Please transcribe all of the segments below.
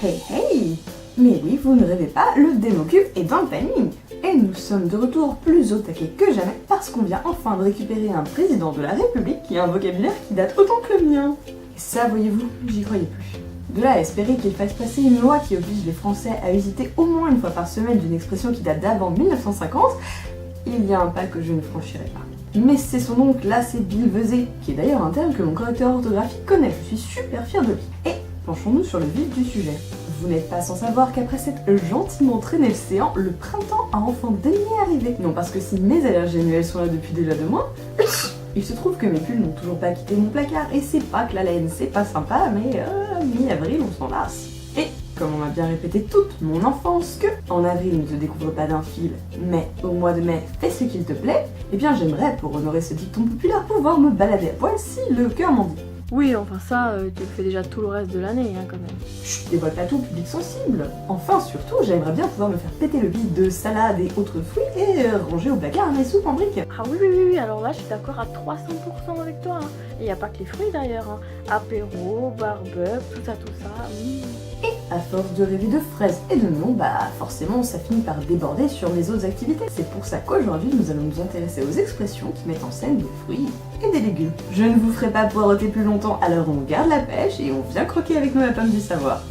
Hey hey! Mais oui, vous ne rêvez pas, le Démocube est dans le planning! Et nous sommes de retour plus au taquet que jamais parce qu'on vient enfin de récupérer un président de la République qui a un vocabulaire qui date autant que le mien. Et ça, voyez-vous, j'y croyais plus. De là à espérer qu'il fasse passer une loi qui oblige les Français à usiter au moins une fois par semaine d'une expression qui date d'avant 1950, il y a un pas que je ne franchirai pas. Mais c'est son oncle, là, c'est bilvesé, qui est d'ailleurs un terme que mon correcteur orthographique connaît, je suis super fière de lui. Et penchons-nous sur le vif du sujet. Vous n'êtes pas sans savoir qu'après s'être gentiment traîné le séant, le printemps a enfin daigné arriver. Non parce que si mes allergies annuelles sont là depuis déjà 2 mois, il se trouve que mes pulls n'ont toujours pas quitté mon placard, et c'est pas que la laine c'est pas sympa, mais mi-avril on s'en lasse. Et comme on m'a bien répété toute mon enfance que en avril ne te découvre pas d'un fil, mais au mois de mai fais ce qu'il te plaît, eh bien j'aimerais, pour honorer ce dicton populaire, pouvoir me balader à poil si le cœur m'en dit. Oui, enfin ça, tu le fais déjà tout le reste de l'année, hein, quand même. Chut, dévoile pas tout, public sensible. Enfin, surtout, j'aimerais bien pouvoir me faire péter le bide de salade et autres fruits et ranger au placard mes soupes en briques. Ah oui, alors là, je suis d'accord à 300% avec toi. Hein. Et y a pas que les fruits d'ailleurs. Hein. Apéro, barbecue, tout ça. Et à force de rêver de fraises et de melons, bah forcément ça finit par déborder sur mes autres activités. C'est pour ça qu'aujourd'hui nous allons nous intéresser aux expressions qui mettent en scène des fruits et des légumes. Je ne vous ferai pas poireauter plus longtemps, alors on garde la pêche et on vient croquer avec nos lapins du savoir.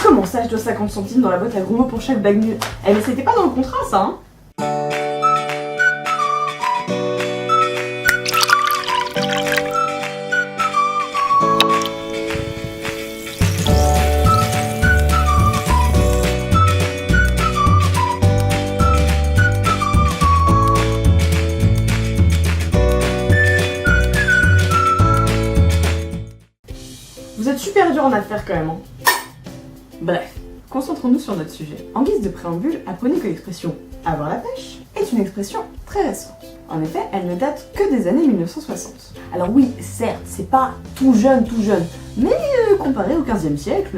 Comment ça, je dois 50 centimes dans la boîte à gros mots pour chaque bague nulle? Eh mais c'était pas dans le contrat ça, hein? Vous êtes super dur en affaires quand même. Hein. Bref, concentrons-nous sur notre sujet. En guise de préambule, apprenez que l'expression « avoir la pêche » est une expression très récente. En effet, elle ne date que des années 1960. Alors oui, certes, c'est pas tout jeune, mais comparé au XVe siècle,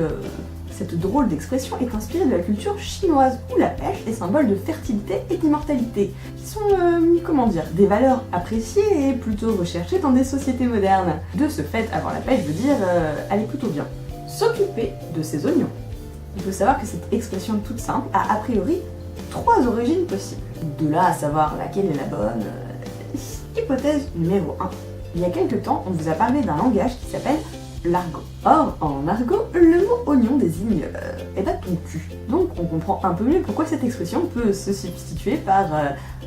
cette drôle d'expression est inspirée de la culture chinoise où la pêche est symbole de fertilité et d'immortalité, qui sont, des valeurs appréciées et plutôt recherchées dans des sociétés modernes. De ce fait, avoir la pêche veut dire aller plutôt bien. S'occuper de ses oignons. Il faut savoir que cette expression toute simple a priori 3 origines possibles. De là à savoir laquelle est la bonne, hypothèse numéro 1. Il y a quelques temps, on vous a parlé d'un langage qui s'appelle l'argot. Or, en argot, le mot oignon désigne ton cul. Donc on comprend un peu mieux pourquoi cette expression peut se substituer par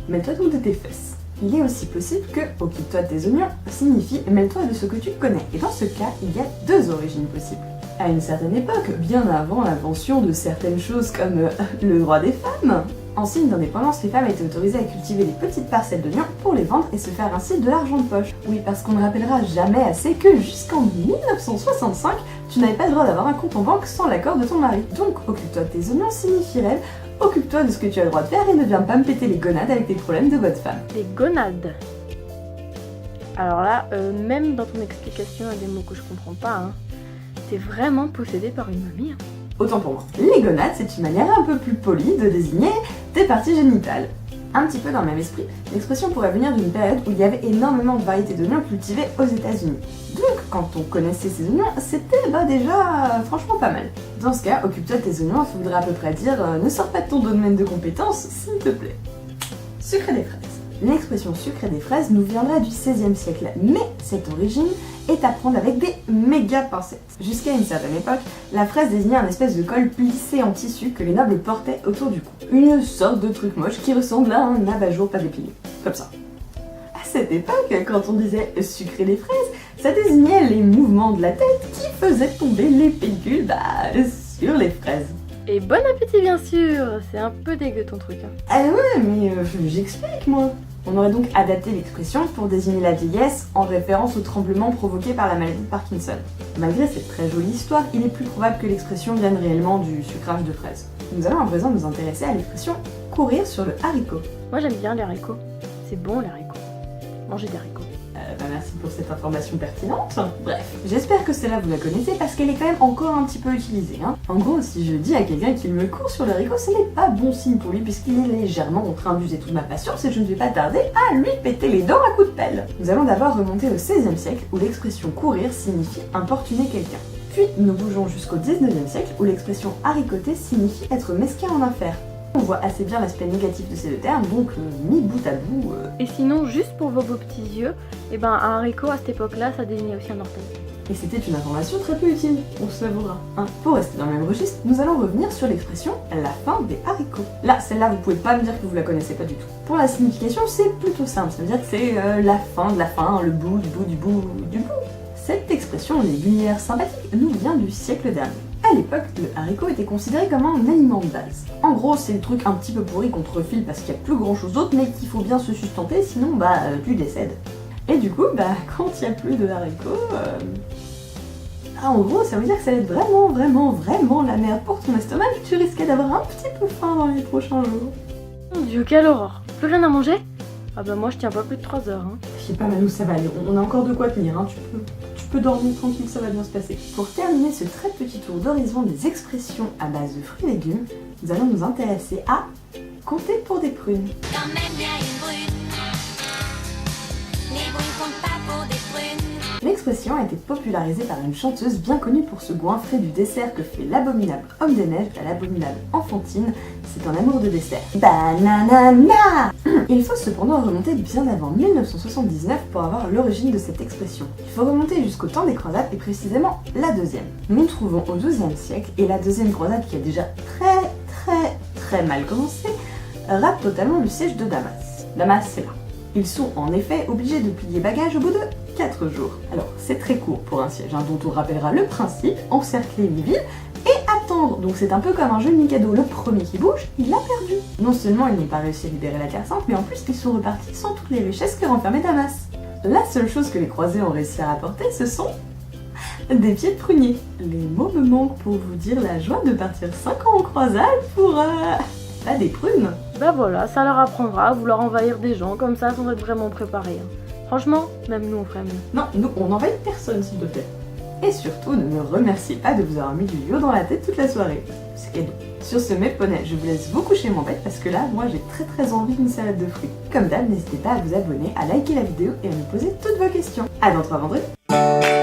mets-toi donc de tes fesses. Il est aussi possible que occupe-toi de tes oignons signifie mêle-toi de ce que tu connais. Et dans ce cas, il y a 2 origines possibles. À une certaine époque, bien avant l'invention de certaines choses comme le droit des femmes, en signe d'indépendance, les femmes étaient autorisées à cultiver des petites parcelles d'oignons pour les vendre et se faire ainsi de l'argent de poche. Oui, parce qu'on ne rappellera jamais assez que jusqu'en 1965, tu n'avais pas le droit d'avoir un compte en banque sans l'accord de ton mari. Donc, occupe-toi de tes oignons signifierait occupe-toi de ce que tu as le droit de faire et ne viens pas me péter les gonades avec tes problèmes de bonne femme. Les gonades. Alors là, même dans ton explication, il y a des mots que je comprends pas, hein. T'es vraiment possédé par une mamie. Hein. Autant pour moi. Les gonades, c'est une manière un peu plus polie de désigner tes parties génitales. Un petit peu dans le même esprit, l'expression pourrait venir d'une période où il y avait énormément de variétés d'oignons cultivés aux États-Unis. Donc, quand on connaissait ces oignons, c'était déjà franchement pas mal. Dans ce cas, occupe-toi de tes oignons, ça voudrait à peu près dire ne sors pas de ton domaine de compétences, s'il te plaît. Sucre des fraises. L'expression sucre des fraises nous viendra du XVIe siècle, mais cette origine est à prendre avec des méga pincettes. Jusqu'à une certaine époque, la fraise désignait un espèce de col plissé en tissu que les nobles portaient autour du cou. Une sorte de truc moche qui ressemble à un abat-jour pas déplié. Comme ça. À cette époque, quand on disait sucrer des fraises, ça désignait les mouvements de la tête qui faisaient tomber les pellicules sur les fraises. Et bon appétit bien sûr. C'est un peu dégueu ton truc. Hein. Ah ouais, mais j'explique moi. On aurait donc adapté l'expression pour désigner la vieillesse en référence au tremblement provoqué par la maladie de Parkinson. Malgré cette très jolie histoire, il est plus probable que l'expression vienne réellement du sucrage de fraises. Nous allons à présent nous intéresser à l'expression courir sur le haricot. Moi j'aime bien les haricots. C'est bon les haricots. Manger des haricots. Merci pour cette information pertinente. Bref, j'espère que celle-là vous la connaissez parce qu'elle est quand même encore un petit peu utilisée. Hein. En gros, si je dis à quelqu'un qu'il me court sur le haricot, ce n'est pas bon signe pour lui puisqu'il est légèrement en train d'user toute ma patience et je ne vais pas tarder à lui péter les dents à coups de pelle. Nous allons d'abord remonter au XVIe siècle où l'expression courir signifie importuner quelqu'un. Puis nous bougeons jusqu'au 19e siècle où l'expression haricoter signifie être mesquin en affaires. On voit assez bien l'aspect négatif de ces deux termes, donc mis bout à bout... Et sinon, juste pour vos beaux petits yeux, eh ben un haricot à cette époque-là, ça désignait aussi un orteil. Et c'était une information très peu utile, on se l'avouera. Hein. Pour rester dans le même registre, nous allons revenir sur l'expression « la fin des haricots ». Là, celle-là, vous pouvez pas me dire que vous la connaissez pas du tout. Pour la signification, c'est plutôt simple, ça veut dire que c'est la fin de la fin, le bout du bout du bout du bout. Cette expression légumière sympathique nous vient du siècle dernier. À l'époque, le haricot était considéré comme un aliment de base. En gros, c'est le truc un petit peu pourri qu'on te refile parce qu'il n'y a plus grand chose d'autre, mais qu'il faut bien se sustenter, sinon tu décèdes. Et du coup, quand il n'y a plus de haricots, en gros, ça veut dire que ça va être vraiment la merde pour ton estomac et que tu risquais d'avoir un petit peu faim dans les prochains jours. Mon Dieu, quelle horreur! Plus rien à manger? Ah bah moi je tiens pas plus de 3 heures. Hein. Je sais pas Manu, ça va aller, on a encore de quoi tenir, hein. Tu peux dormir tranquille, ça va bien se passer. Pour terminer ce très petit tour d'horizon des expressions à base de fruits et légumes, nous allons nous intéresser à compter pour des prunes. Quand même bien une brune. Les brunes comptent pas pour des prunes. L'expression a été popularisée par une chanteuse bien connue pour se goinfrer du dessert que fait l'abominable homme des neiges à l'abominable enfantine. C'est un amour de dessert. Bananana. Il faut cependant remonter bien avant 1979 pour avoir l'origine de cette expression. Il faut remonter jusqu'au temps des croisades et précisément la deuxième. Nous nous trouvons au XIIe siècle et la deuxième croisade qui a déjà très mal commencé rate totalement le siège de Damas. Damas c'est là. Ils sont en effet obligés de plier bagages au bout de 4 jours. Alors c'est très court pour un siège, dont on rappellera le principe, encercler une ville et attendre. Donc c'est un peu comme un jeu de Mikado, le premier qui bouge, il l'a perdu. Non seulement il n'est pas réussi à libérer la Terre Sainte, mais en plus ils sont repartis sans toutes les richesses que renfermait Damas. La seule chose que les croisés ont réussi à rapporter, ce sont des pieds de prunier. Les mots me manquent pour vous dire la joie de partir 5 ans en croisade pour... des prunes. Bah voilà, ça leur apprendra à vouloir envahir des gens comme ça sans être vraiment préparés. Hein. Franchement, même nous on ferait mieux. Non, nous on n'envahit personne s'il te plaît. Et surtout, ne me remerciez pas de vous avoir mis du yo dans la tête toute la soirée. C'est cadeau. Sur ce, mes poneys, je vous laisse vous coucher mon bête parce que là, moi j'ai très envie d'une salade de fruits. Comme d'hab, n'hésitez pas à vous abonner, à liker la vidéo et à me poser toutes vos questions. À dans 3 vendredis.